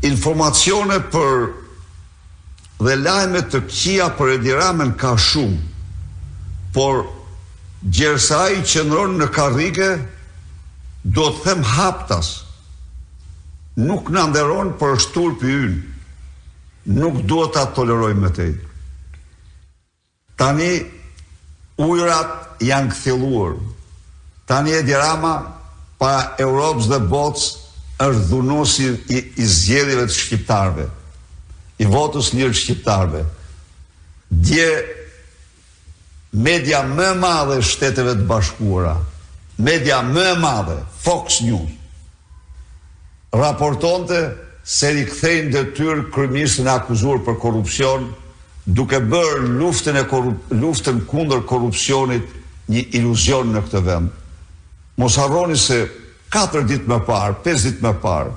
informacione për dhe lajme të këqija për Edi Ramën ka shumë, por gjersa ai qëndron në karrige, do të them haptas, nuk na nderon për shturpi ynë, nuk duhet ta tolerojmë më tej. Tani ujrat janë kthjelluar. Tani Edi Rama para Europës dhe botës është dhunuesi i zgjedhjeve të shqiptarëve, i votës lirë të shqiptarëve. Dje media më e madhe e Shteteve të Bashkuara, media më e madhe, Fox News, raportonte se rikthejnë detyrë kryeministrin e akuzuar për korrupsion, duke bërë luftën kundër korrupsionit një iluzion në këtë vend. Mos harroni se 4 ditë më parë, 5 ditë më parë,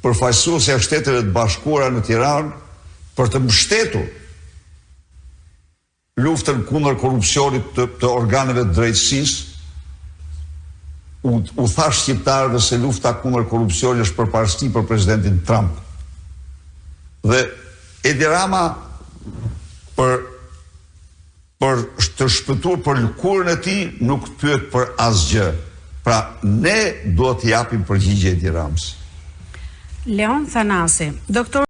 përfaqësuesja e Shteteve të Bashkuara në Tiranë për të mbështetur luftën kundër korrupsionit të organeve të drejtësisë, u tha shqiptarëve se lufta kundër korrupsionit është përparësi për presidentin Trump. Dhe Edi Rama për të shpëtuar për lëkurën e tij nuk pyet për asgjë. Pra ne duhet t'i japim përgjigje Edi Ramës. Leon Thanasi, doktor